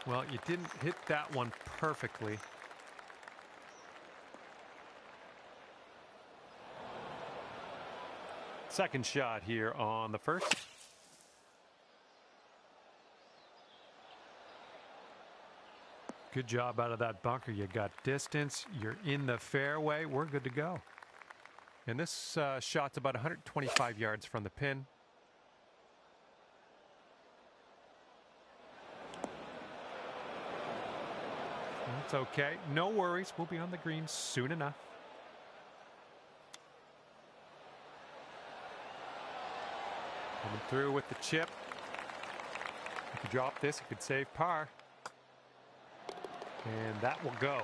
Well, you didn't hit that one perfectly. Second shot here on the first. Good job out of that bunker. You got distance. You're in the fairway. We're good to go. And this shot's about 125 yards from the pin. That's okay. No worries. We'll be on the green soon enough. Coming through with the chip. If you drop this, you could save par. And that will go.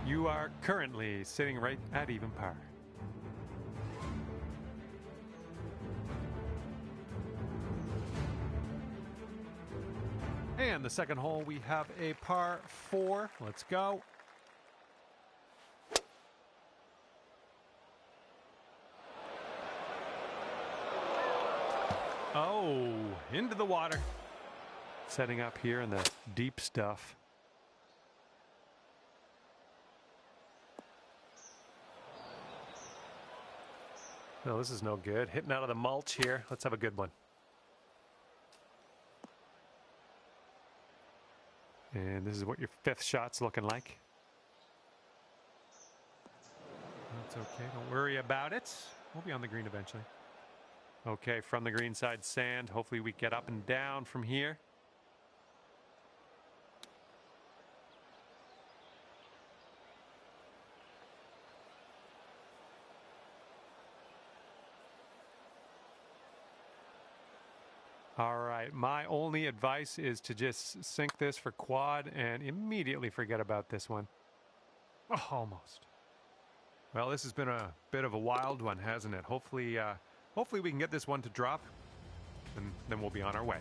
You are currently sitting right at even par. And the second hole, we have a par 4. Let's go. Oh, into the water. Setting up here in the deep stuff. No, this is no good. Hitting out of the mulch here. Let's have a good one. And this is what your fifth shot's looking like. That's okay. Don't worry about it. We'll be on the green eventually. Okay, from the green side sand. Hopefully we get up and down from here. All right, my only advice is to just sink this for quad and immediately forget about this one. Oh, almost. Well, this has been a bit of a wild one, hasn't it? Hopefully we can get this one to drop, and then we'll be on our way.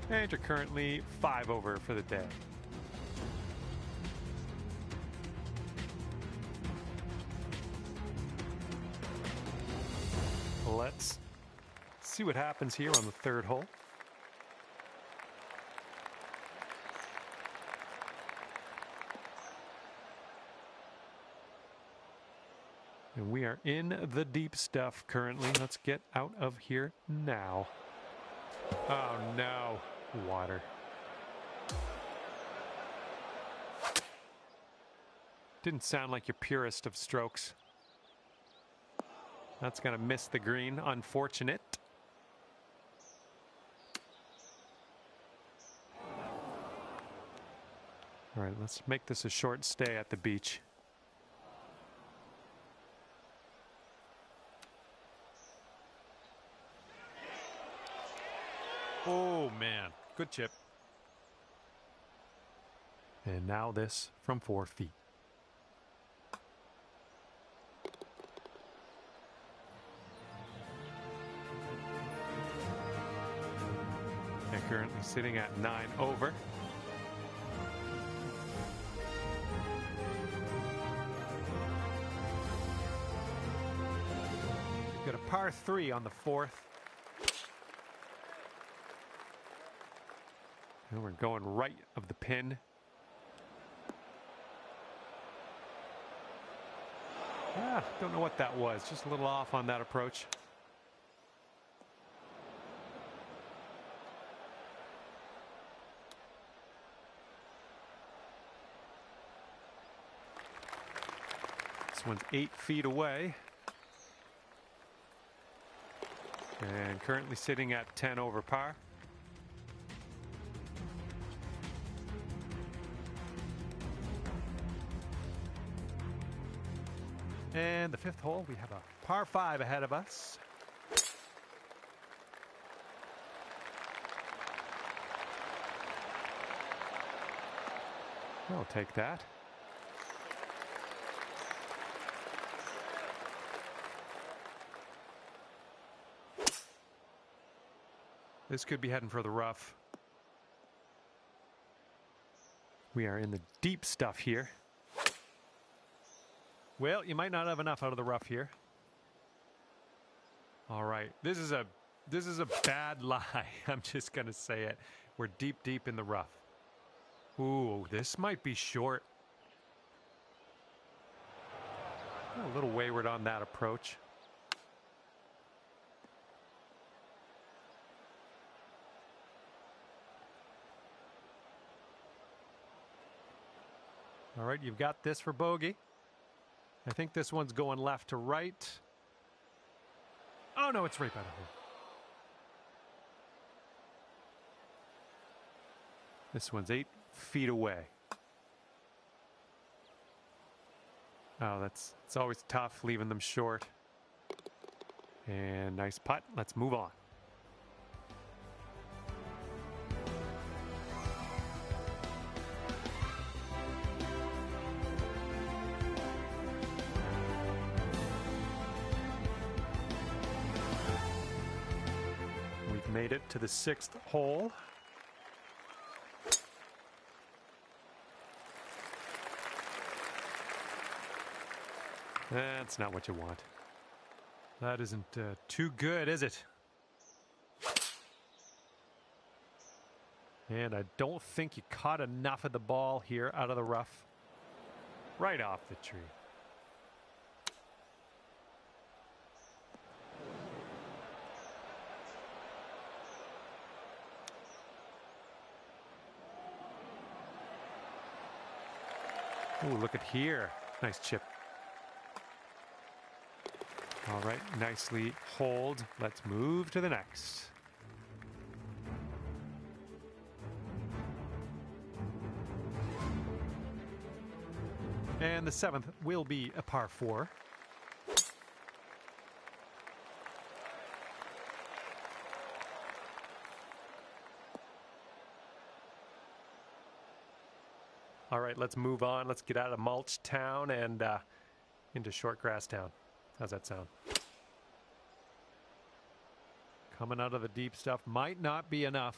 And you're currently 5 over for the day. Let's see what happens here on the third hole. And we are in the deep stuff currently. Let's get out of here now. Oh no, water. Didn't sound like your purest of strokes. That's going to miss the green. Unfortunate. All right, let's make this a short stay at the beach. Oh, man. Good chip. And now this from 4 feet. They're currently sitting at 9 over. We've got a par 3 on the 4th. And we're going right of the pin. Don't know what that was. Just a little off on that approach. This one's 8 feet away. And currently sitting at 10 over par. And the 5th hole, we have a par 5 ahead of us. I'll take that. This could be heading for the rough. We are in the deep stuff here. Well, you might not have enough out of the rough here. All right, this is a This is a bad lie. I'm just going to say it. We're deep, deep in the rough. Ooh, this might be short. A little wayward on that approach. All right, you've got this for bogey. I think this one's going left to right. Oh, no, it's right by the hole. This one's 8 feet away. Oh, it's always tough leaving them short. And nice putt. Let's move on. We've made it to the 6th hole. That's not what you want. That isn't too good, is it? And I don't think you caught enough of the ball here out of the rough. Right off the tree. Ooh, look at here. Nice chip. All right, nicely hold. Let's move to the next. And the 7th will be a par 4. All right, let's move on. Let's get out of Mulch Town and into Short Grass Town. How's that sound? Coming out of the deep stuff might not be enough.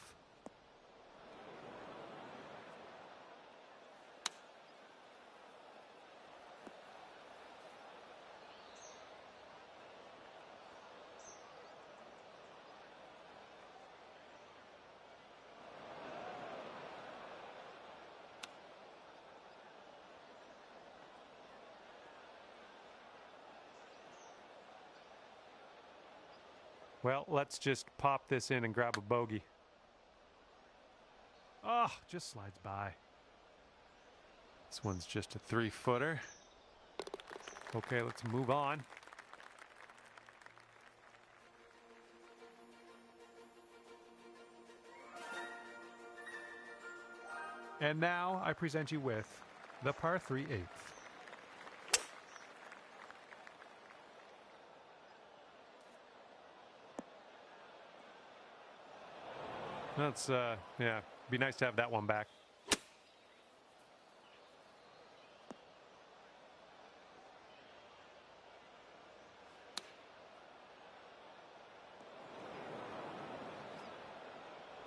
Well, let's just pop this in and grab a bogey. Oh, just slides by. This one's just a 3-footer. Okay, let's move on. And now I present you with the par 3 8th. That's, yeah, be nice to have that one back.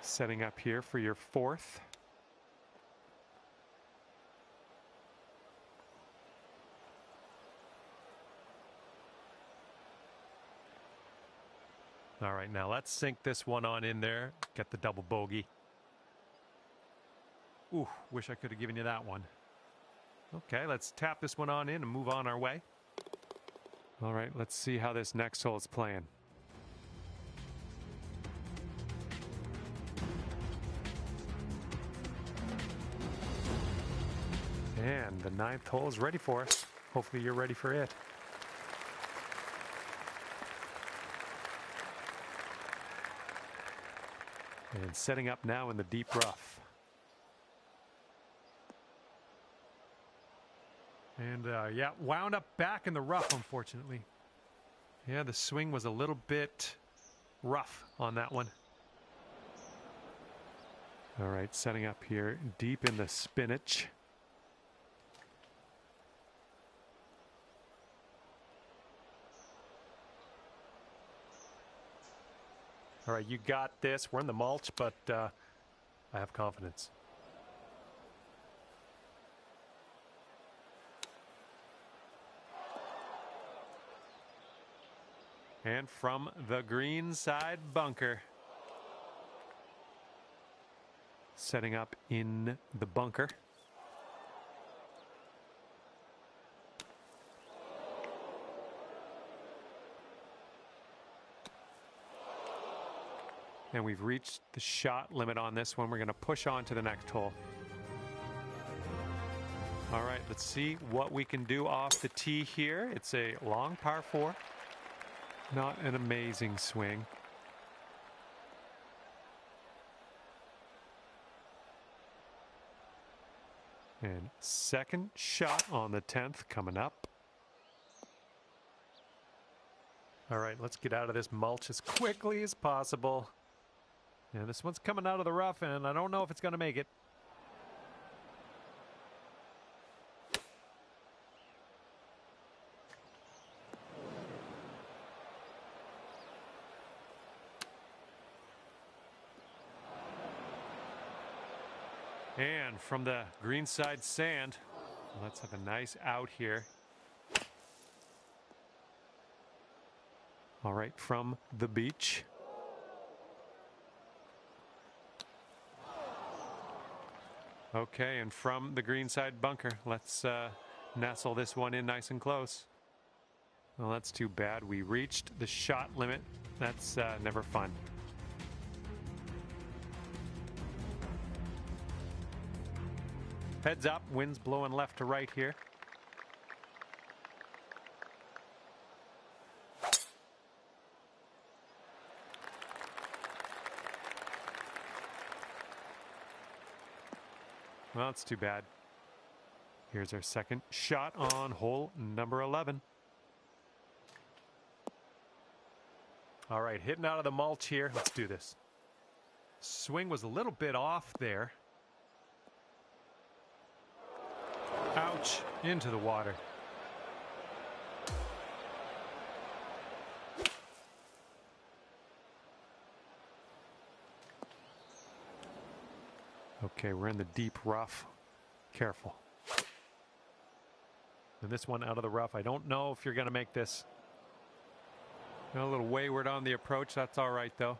Setting up here for your 4th. All right, now let's sink this one on in there. Get the double bogey. Ooh, wish I could have given you that one. Okay, let's tap this one on in and move on our way. All right, let's see how this next hole is playing. And the 9th hole is ready for us. Hopefully you're ready for it. And setting up now in the deep rough. And yeah, wound up back in the rough, unfortunately. Yeah, the swing was a little bit rough on that one. All right, setting up here deep in the spinach. All right, you got this. We're in the mulch, but I have confidence. And from the green side bunker. Setting up in the bunker. And we've reached the shot limit on this one. We're going to push on to the next hole. All right, let's see what we can do off the tee here. It's a long par 4. Not an amazing swing. And second shot on the 10th coming up. All right, let's get out of this mulch as quickly as possible. And this one's coming out of the rough, and I don't know if it's going to make it. And from the greenside sand, let's have a nice out here. All right, from the beach. Okay, and from the greenside bunker, let's nestle this one in nice and close. Well, that's too bad. We reached the shot limit. That's never fun. Heads up, wind's blowing left to right here. Well, it's too bad. Here's our second shot on hole number 11. All right, hitting out of the mulch here. Let's do this. Swing was a little bit off there. Ouch, into the water. Okay, we're in the deep rough. Careful. And this one out of the rough. I don't know if you're going to make this. A little wayward on the approach. That's all right, though.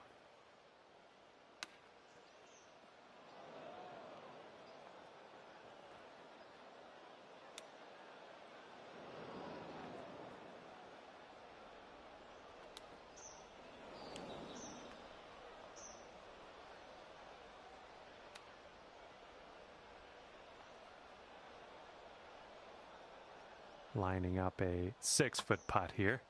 Lining up a 6-foot putt here.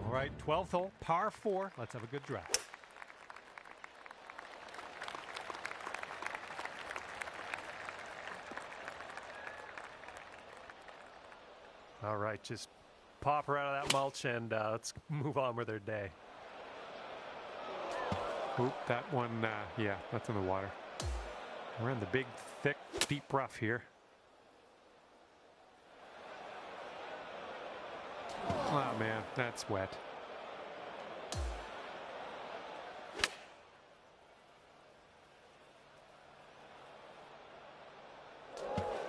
All right, 12th hole, par 4. Let's have a good drive. All right, just pop her out of that mulch and let's move on with our day. Oop, that one, yeah, that's in the water. We're in the big, thick, deep rough here. Oh, man, that's wet.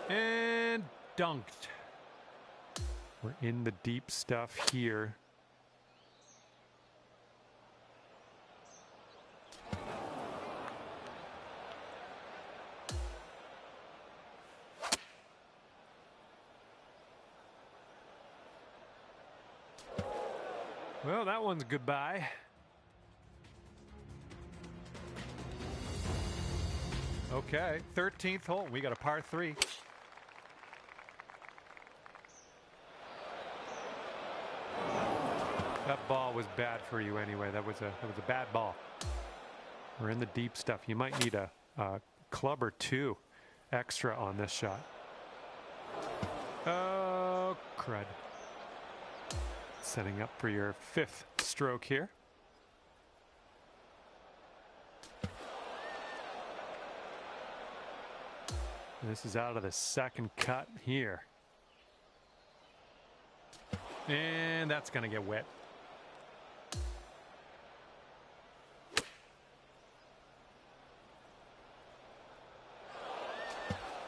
And dunked. We're in the deep stuff here. Well, that one's goodbye. Okay, 13th hole. We got a par 3. That ball was bad for you anyway. That was a bad ball. We're in the deep stuff. You might need a club or 2 extra on this shot. Oh, crud. Setting up for your 5th stroke here. This is out of the second cut here. And that's going to get wet.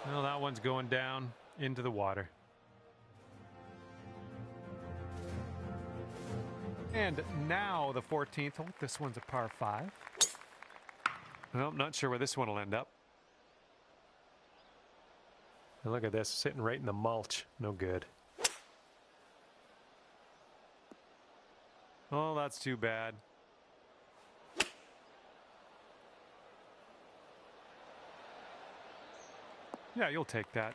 Well, that one's going down into the water. And now the 14th hole. This one's a par 5. Well, I'm not sure where this one will end up. And look at this, sitting right in the mulch. No good. Oh, that's too bad. Yeah, you'll take that.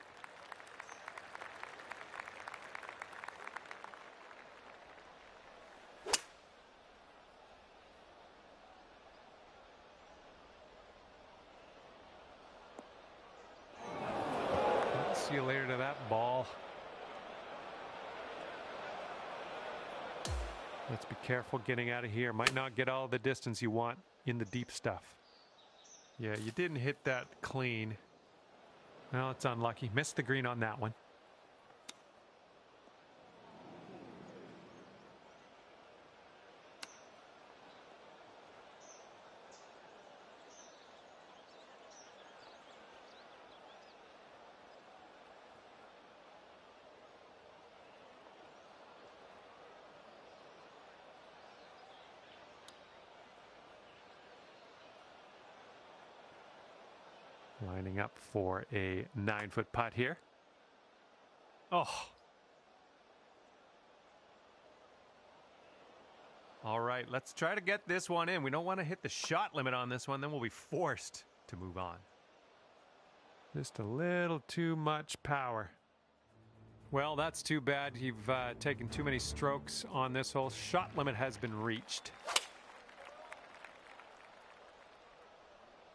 See you later to that ball. Let's be careful getting out of here. Might not get all the distance you want in the deep stuff. Yeah, you didn't hit that clean. Well, it's unlucky. Missed the green on that one. Lining up for a 9-foot putt here. Oh. All right, let's try to get this one in. We don't want to hit the shot limit on this one, then we'll be forced to move on. Just a little too much power. Well, that's too bad. You've taken too many strokes on this hole. Shot limit has been reached.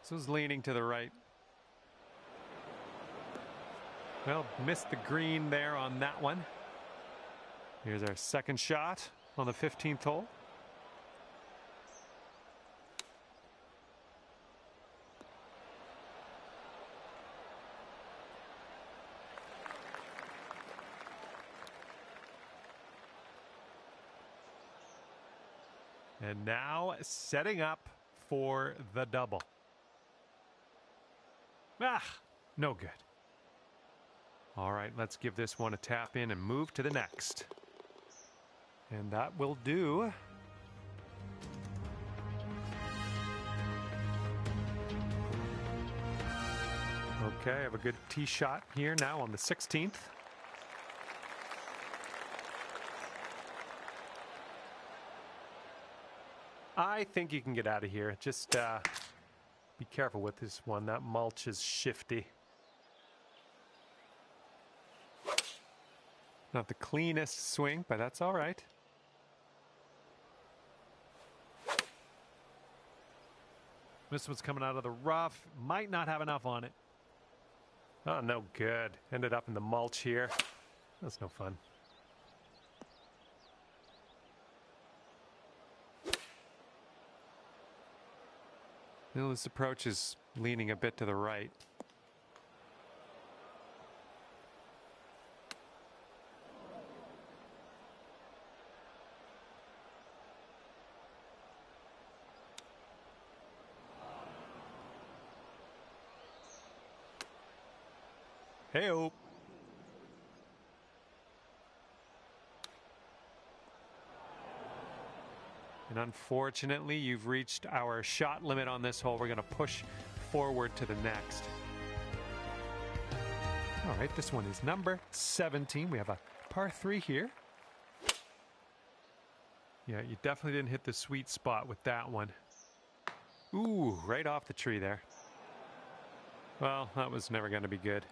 This was leaning to the right. Well, missed the green there on that one. Here's our second shot on the 15th hole. And now setting up for the double. Ah, no good. All right, let's give this one a tap in and move to the next. And that will do. Okay, I have a good tee shot here now on the 16th. I think you can get out of here. Just be careful with this one. That mulch is shifty. Not the cleanest swing, but that's all right. This one's coming out of the rough. Might not have enough on it. Oh, no good. Ended up in the mulch here. That's no fun. Well, this approach is leaning a bit to the right. Hey-o. And unfortunately, you've reached our shot limit on this hole. We're going to push forward to the next. All right, this one is number 17. We have a par 3 here. Yeah, you definitely didn't hit the sweet spot with that one. Ooh, right off the tree there. Well, that was never going to be good.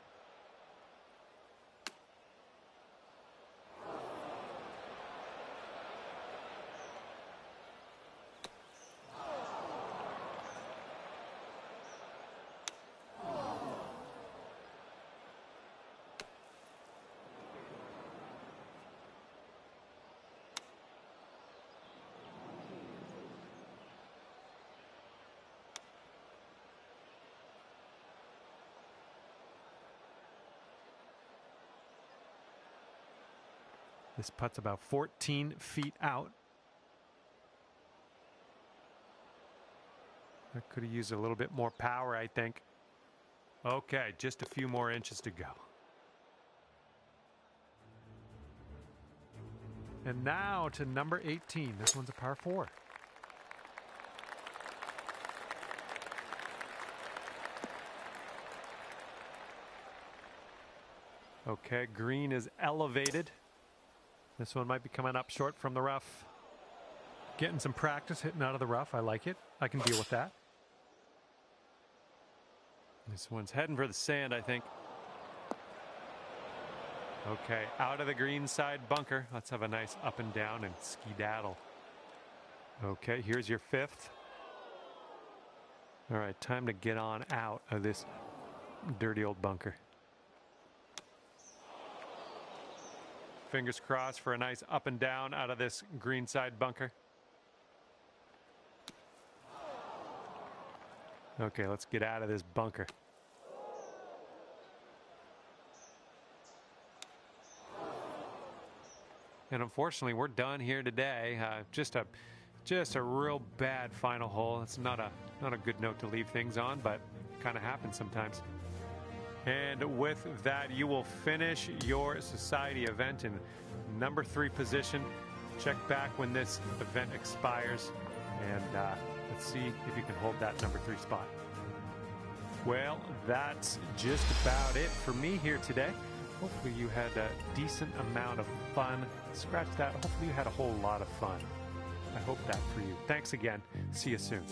This putt's about 14 feet out. I could have used a little bit more power, I think. Okay, just a few more inches to go. And now to number 18. This one's a par 4. Okay, green is elevated. This one might be coming up short from the rough. Getting some practice hitting out of the rough. I like it. I can deal with that. This one's heading for the sand, I think. Okay, out of the green side bunker. Let's have a nice up and down and skedaddle. Okay, here's your 5th. All right, time to get on out of this dirty old bunker. Fingers crossed for a nice up and down out of this green side bunker. Okay, let's get out of this bunker. And unfortunately, we're done here today. Just a real bad final hole. It's not a good note to leave things on, but it kind of happens sometimes. And with that, you will finish your society event in number 3 position. Check back when this event expires, and let's see if you can hold that number 3 spot. Well, that's just about it for me here today. Hopefully you had a decent amount of fun. Scratch that. Hopefully you had a whole lot of fun. I hope that for you. Thanks again. See you soon.